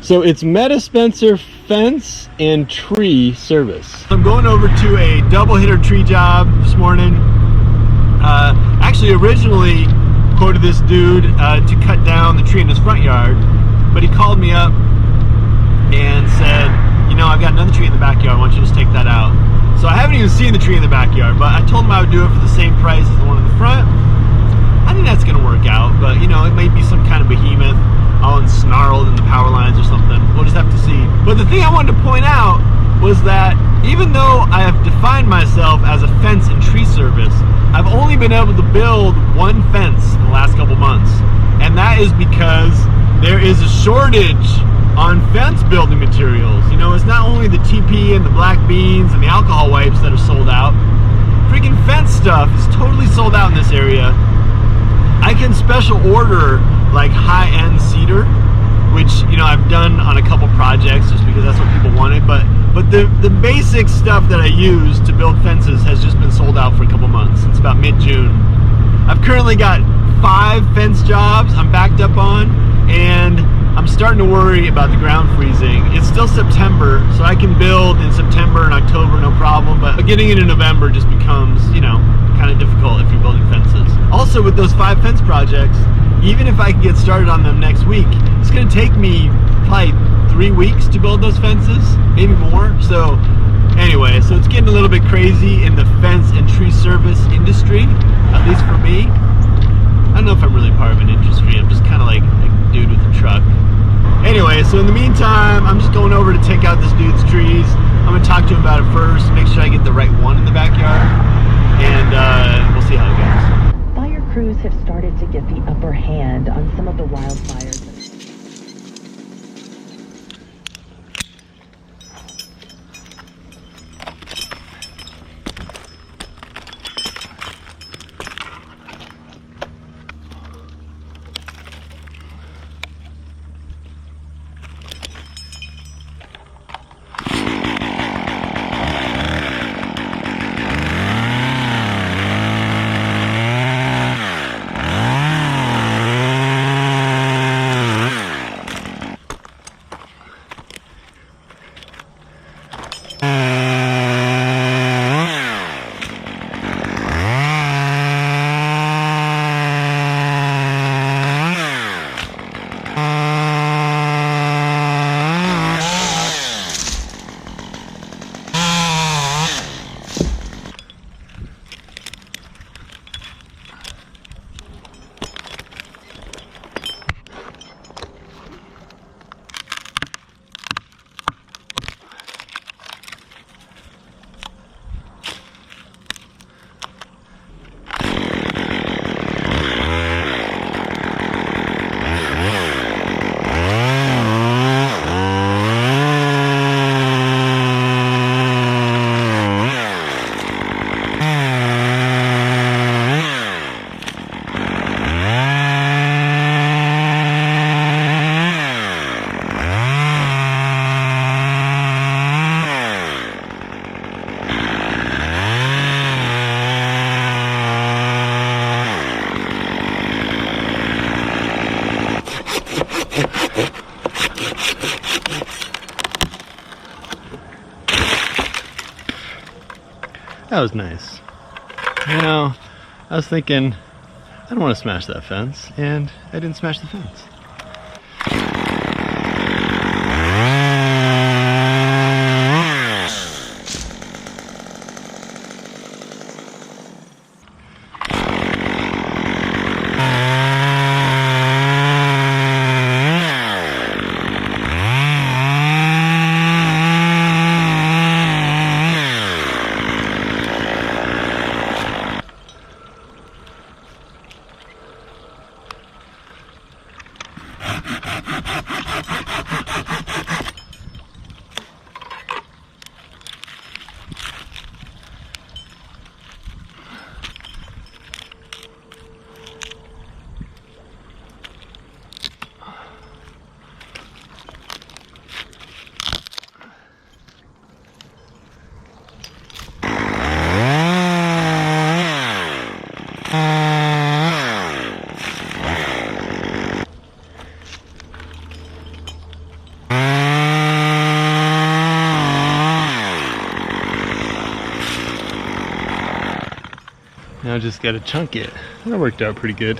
So it's Meta Spencer Fence and Tree Service. I'm going over to a double hitter tree job this morning. Actually originally quoted this dude to cut down the tree in his front yard, but he called me up and said, you know, I've got another tree in the backyard, why don't you just take that out? So I haven't even seen the tree in the backyard, but I told him I would do it for the same price as the one in the front. I think that's gonna work out, but you know, it may be some kind of behemoth all ensnarled in the power lines or something. We'll just have to see. But the thing I wanted to point out was that even though I have defined myself as a fence and tree service, I've only been able to build one fence in the last couple months. And that is because there is a shortage on fence building materials. You know, it's not only the TP and the black beans and the alcohol wipes that are sold out. Freaking fence stuff is totally sold out in this area. I can special order like high-end cedar, which, you know, I've done on a couple projects just because that's what people wanted, but the basic stuff that I use to build fences has just been sold out for a couple months. It's about mid-June. I've currently got 5 fence jobs I'm backed up on, and I'm starting to worry about the ground freezing. It's still September, so I can build in September and October no problem, but getting into November just becomes, you know, kind of difficult if you're building fences. Also, with those 5 fence projects, even if I can get started on them next week, it's going to take me probably 3 weeks to build those fences, maybe more. So anyway, so it's getting a little bit crazy in the fence and tree service industry, at least for me. I don't know if I'm really part of an industry. I'm just kind of like a dude with a truck. Anyway, so in the meantime, I'm just going over to take out this dude's trees. I'm going to talk to him about it first, make sure I get the right one in the backyard, and we'll see how it goes. Fire crews have started to get the upper hand on some of the wildfires. That was nice. You know, I was thinking, I don't want to smash that fence, and I didn't smash the fence. Now I just gotta chunk it. That worked out pretty good.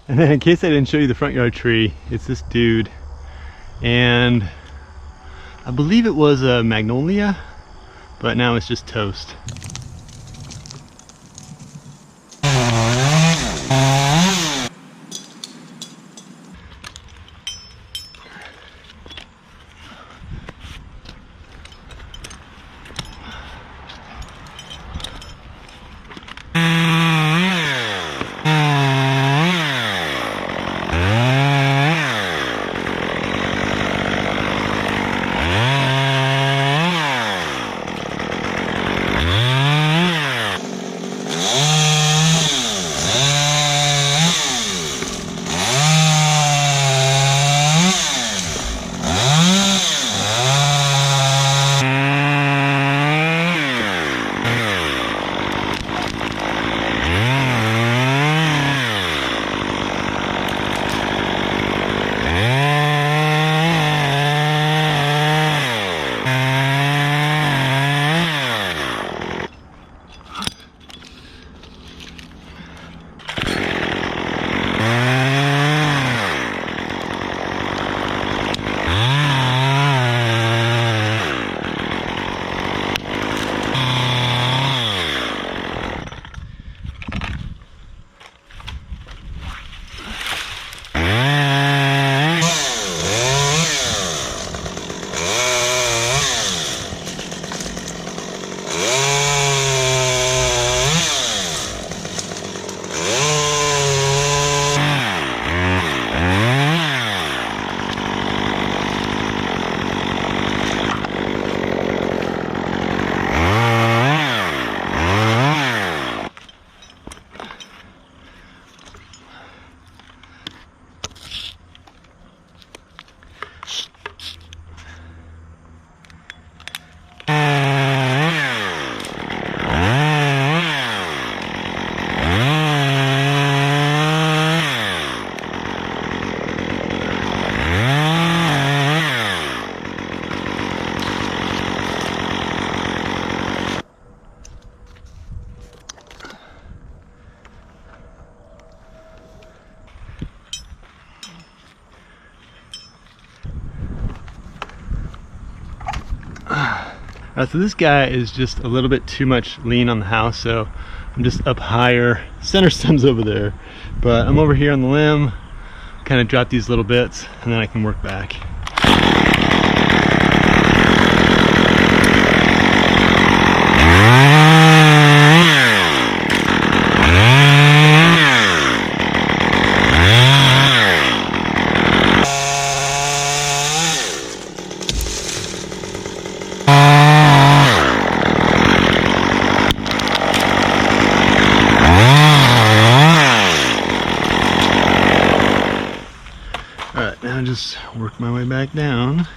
And then in case I didn't show you the front yard tree, it's this dude, and I believe it was a magnolia, but now it's just toast. So this guy is just a little bit too much lean on the house, so I'm just up higher. Center stem's over there, but I'm over here on the limb, kind of drop these little bits, and then I can work back. Just work my way back down,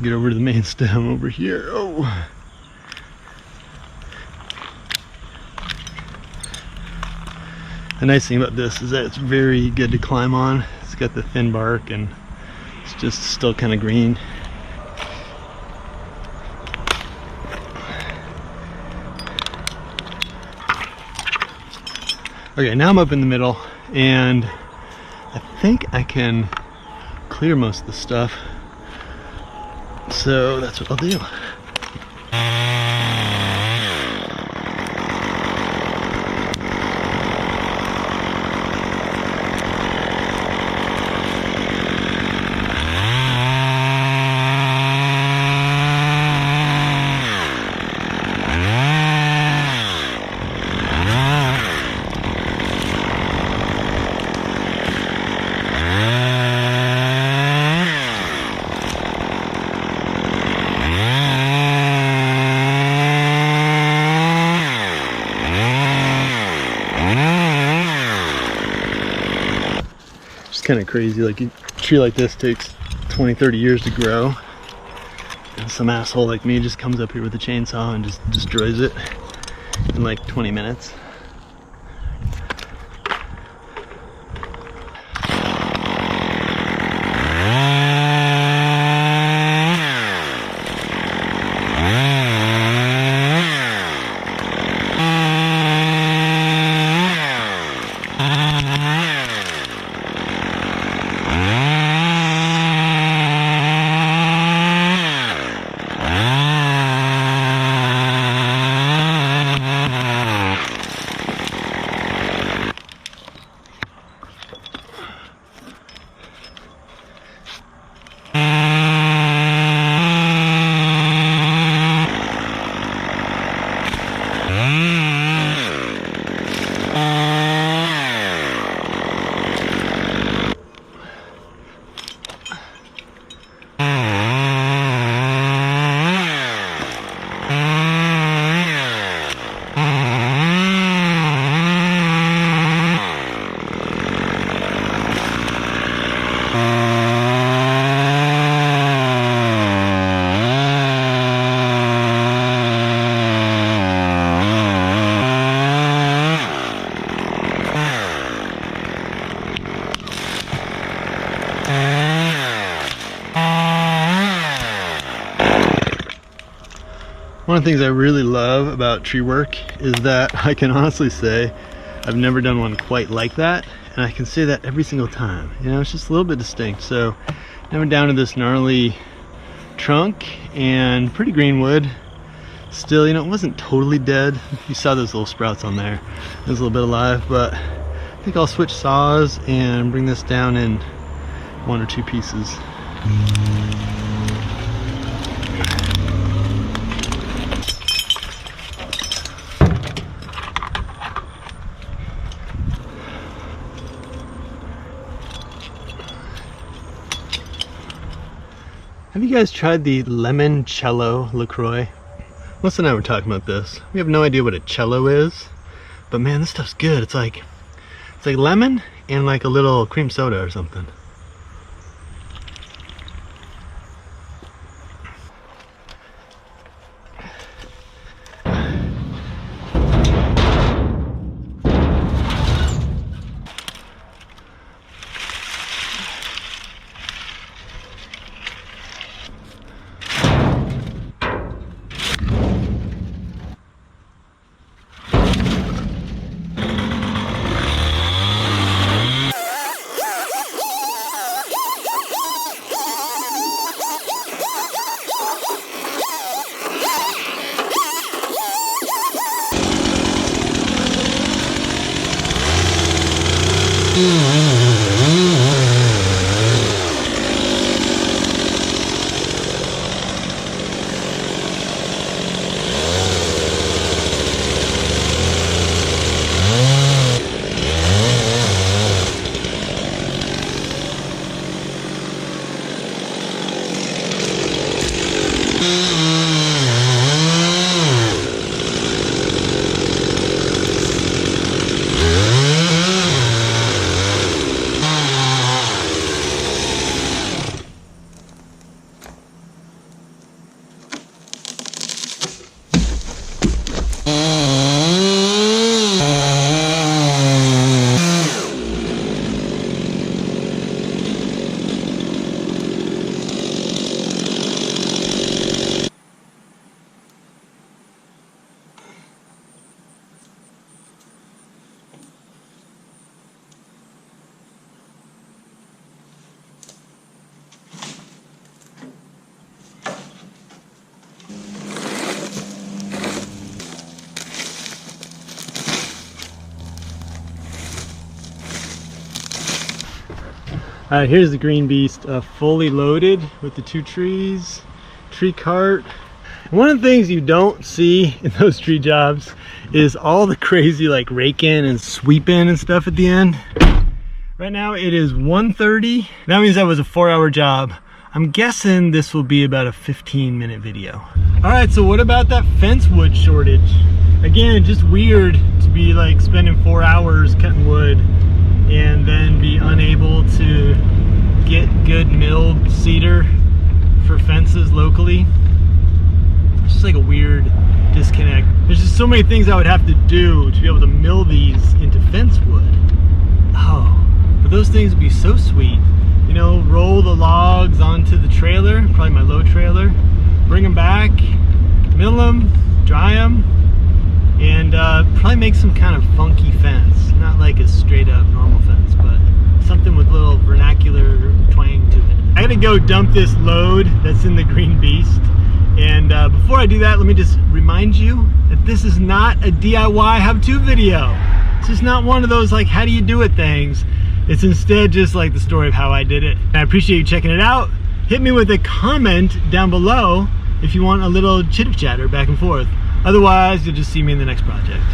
get over to the main stem over here. Oh, the nice thing about this is that it's very good to climb on. It's got the thin bark and it's just still kind of green. Okay, now I'm up in the middle and I think I can clear most of the stuff, so that's what I'll do. kind of crazy. Like a tree like this takes 20-30 years to grow, and some asshole like me just comes up here with a chainsaw and just destroys it in like 20 minutes. One of the things I really love about tree work is that I can honestly say I've never done one quite like that, and I can say that every single time. You know, it's just a little bit distinct. So now we're down to this gnarly trunk and pretty green wood. Still, you know, it wasn't totally dead. You saw those little sprouts on there. It was a little bit alive, but I think I'll switch saws and bring this down in 1 or 2 pieces. Have you guys tried the limoncello LaCroix? Melissa and I were talking about this. We have no idea what a cello is, but man, this stuff's good. It's like lemon and like a little cream soda or something. Alright, here's the green beast, fully loaded with the 2 trees, tree cart. One of the things you don't see in those tree jobs is all the crazy like raking and sweeping and stuff at the end. Right now it is 1:30. That means that was a 4-hour job. I'm guessing this will be about a 15-minute video. Alright, so what about that fence wood shortage? Again, just weird to be like spending 4 hours cutting wood and then be unable to cedar for fences locally. It's just like a weird disconnect. There's just so many things I would have to do to be able to mill these into fence wood. Oh, but those things would be so sweet. You know, roll the logs onto the trailer, probably my low trailer, bring them back, mill them, dry them, and probably make some kind of funky fence. Not like a straight up normal fence, but something with little vernacular twang to it. I gotta go dump this load that's in the Green Beast. And before I do that, let me just remind you that this is not a DIY how-to video. It's just not one of those like how do you do it things. It's instead just like the story of how I did it. And I appreciate you checking it out. Hit me with a comment down below if you want a little chitter chatter back and forth. Otherwise, you'll just see me in the next project.